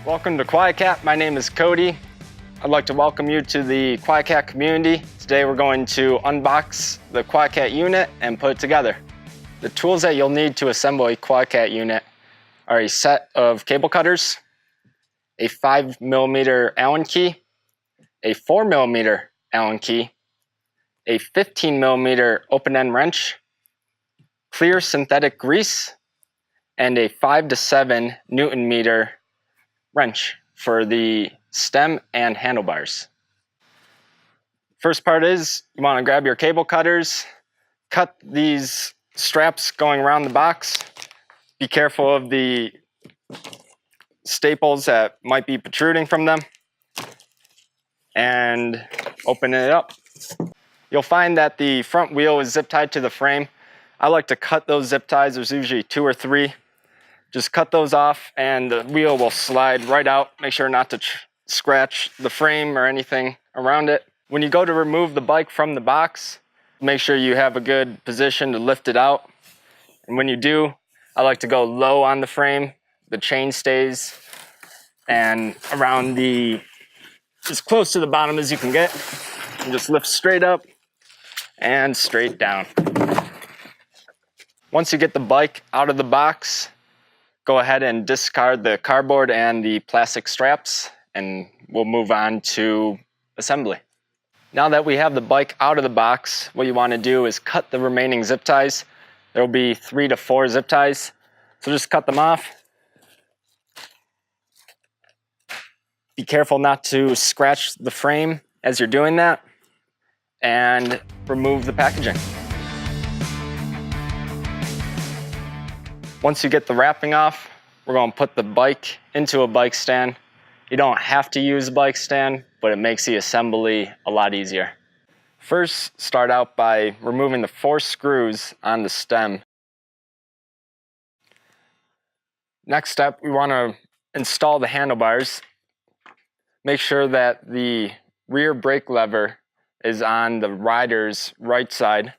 Welcome to QuietKat. My name is Cody. I'd like to welcome you to the QuietKat community. Today we're going to unbox the QuietKat unit and put it together. The tools that you'll need to assemble a QuietKat unit are a set of cable cutters, a 5mm Allen key, a 4mm Allen key, a 15mm open-end wrench, clear synthetic grease, and a 5 to 7 Newton meter wrench for the stem and handlebars. First part is you want to grab your cable cutters, cut these straps going around the box. Be careful of the staples that might be protruding from them, and open it up. You'll find that the front wheel is zip tied to the frame. I like to cut those zip ties. There's usually 2 or 3. Just cut those off and the wheel will slide right out. Make sure not to scratch the frame or anything around it. When you go to remove the bike from the box, make sure you have a good position to lift it out. And when you do, I like to go low on the frame. The chain stays and around as close to the bottom as you can get. And just lift straight up and straight down. Once you get the bike out of the box, go ahead and discard the cardboard and the plastic straps, and we'll move on to assembly. Now that we have the bike out of the box, what you want to do is cut the remaining zip ties. There will be 3 to 4 zip ties, so just cut them off. Be careful not to scratch the frame as you're doing that, and remove the packaging. Once you get the wrapping off, we're going to put the bike into a bike stand. You don't have to use a bike stand, but it makes the assembly a lot easier. First, start out by removing the 4 screws on the stem. Next step, we want to install the handlebars. Make sure that the rear brake lever is on the rider's right side,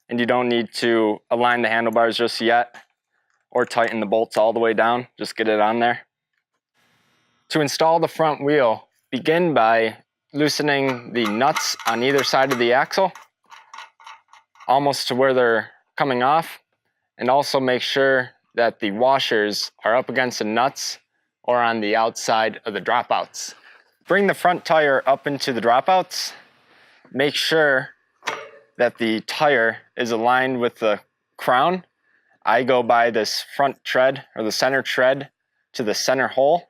and you don't need to align the handlebars just yet or tighten the bolts all the way down. Just get it on there. To install the front wheel, begin by loosening the nuts on either side of the axle, almost to where they're coming off, and also make sure that the washers are up against the nuts or on the outside of the dropouts. Bring the front tire up into the dropouts. Make sure that the tire is aligned with the crown. I go by this front tread or the center tread to the center hole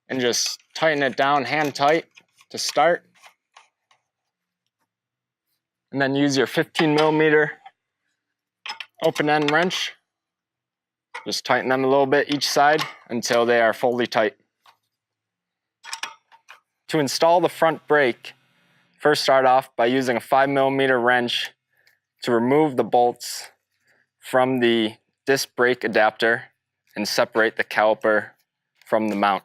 and just tighten it down hand tight to start. And then use your 15mm open end wrench. Just tighten them a little bit each side until they are fully tight. To install the front brake, first start off by using a 5mm wrench to remove the bolts from the disc brake adapter and separate the caliper from the mount.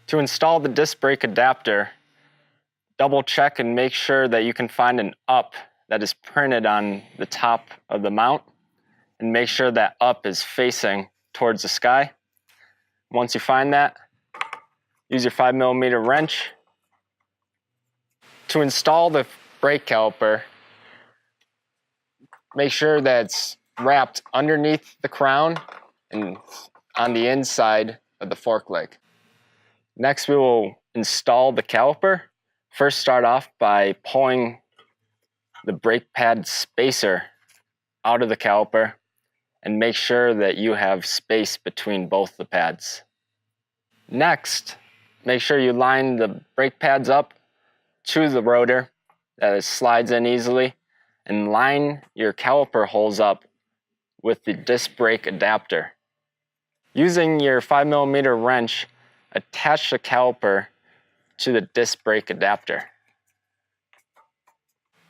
To install the disc brake adapter, double check and make sure that you can find an up that is printed on the top of the mount, and make sure that up is facing towards the sky. Once you find that, use your 5mm wrench. To install the brake caliper, make sure that it's wrapped underneath the crown and on the inside of the fork leg. Next, we will install the caliper. First, start off by pulling the brake pad spacer out of the caliper and make sure that you have space between both the pads. Next, make sure you line the brake pads up to the rotor that it slides in easily, and line your caliper holes up with the disc brake adapter. Using your 5mm wrench, attach the caliper to the disc brake adapter.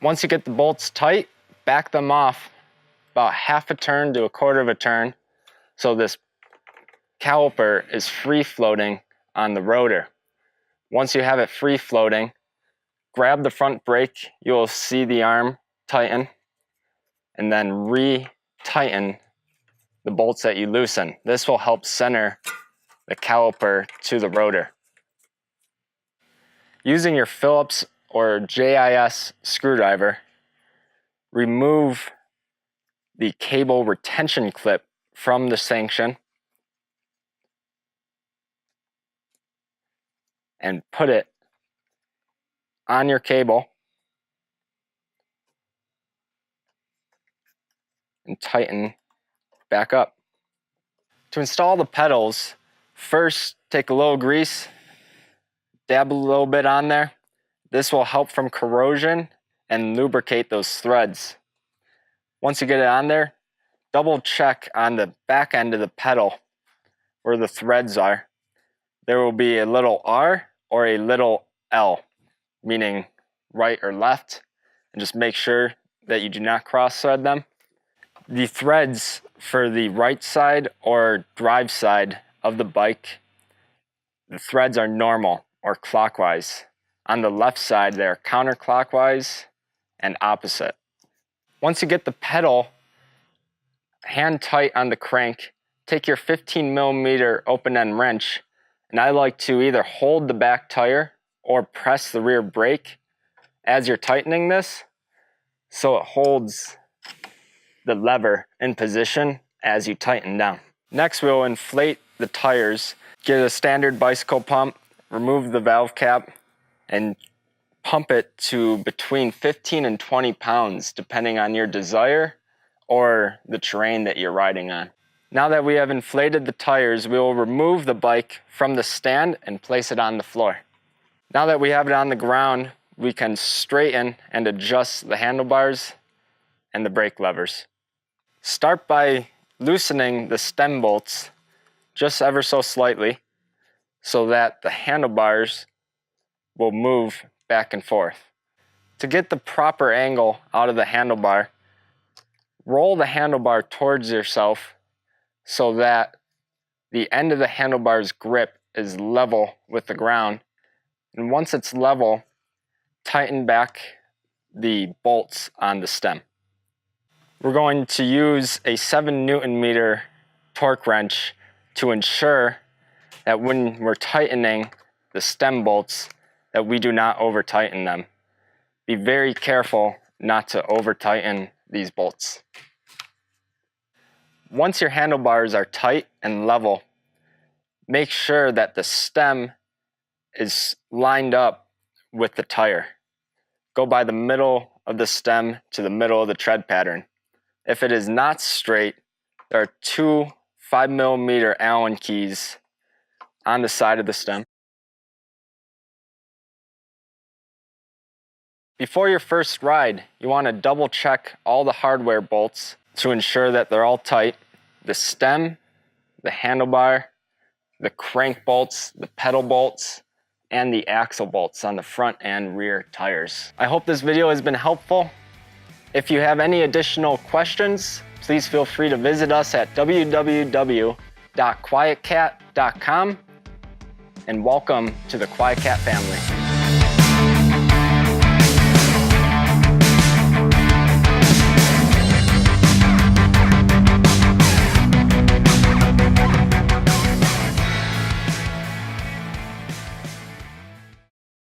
Once you get the bolts tight, back them off about half a turn to a quarter of a turn so this caliper is free floating on the rotor. Once you have it free floating, grab the front brake. You will see the arm tighten, and then re-tighten the bolts that you loosen. This will help center the caliper to the rotor. Using your Phillips or JIS screwdriver, remove the cable retention clip from the sanction and put it on your cable and tighten back up. To install the pedals, first take a little grease, dab a little bit on there. This will help from corrosion and lubricate those threads. Once you get it on there, double check on the back end of the pedal where the threads are. There will be a little R or a little L, meaning right or left, and just make sure that you do not cross thread them. The threads for the right side or drive side of the bike, the threads are normal or clockwise. On the left side, they are counterclockwise and opposite. Once you get the pedal hand tight on the crank, take your 15mm open-end wrench, and I like to either hold the back tire or press the rear brake as you're tightening this, so it holds the lever in position as you tighten down. Next, we'll inflate the tires. Get a standard bicycle pump, remove the valve cap, and pump it to between 15 and 20 pounds, depending on your desire or the terrain that you're riding on. Now that we have inflated the tires, we will remove the bike from the stand and place it on the floor. Now that we have it on the ground, we can straighten and adjust the handlebars and the brake levers. Start by loosening the stem bolts just ever so slightly so that the handlebars will move back and forth. To get the proper angle out of the handlebar, roll the handlebar towards yourself so that the end of the handlebar's grip is level with the ground. And once it's level, tighten back the bolts on the stem. We're going to use a 7Nm torque wrench to ensure that when we're tightening the stem bolts, that we do not over tighten them. Be very careful not to over tighten these bolts. Once your handlebars are tight and level, make sure that the stem is lined up with the tire. Go by the middle of the stem to the middle of the tread pattern. If it is not straight, there are two 5mm Allen keys on the side of the stem. Before your first ride, you want to double check all the hardware bolts to ensure that they're all tight. The stem, the handlebar, the crank bolts, the pedal bolts, and the axle bolts on the front and rear tires. I hope this video has been helpful. If you have any additional questions, please feel free to visit us at www.QuietKat.com, and welcome to the QuietKat family.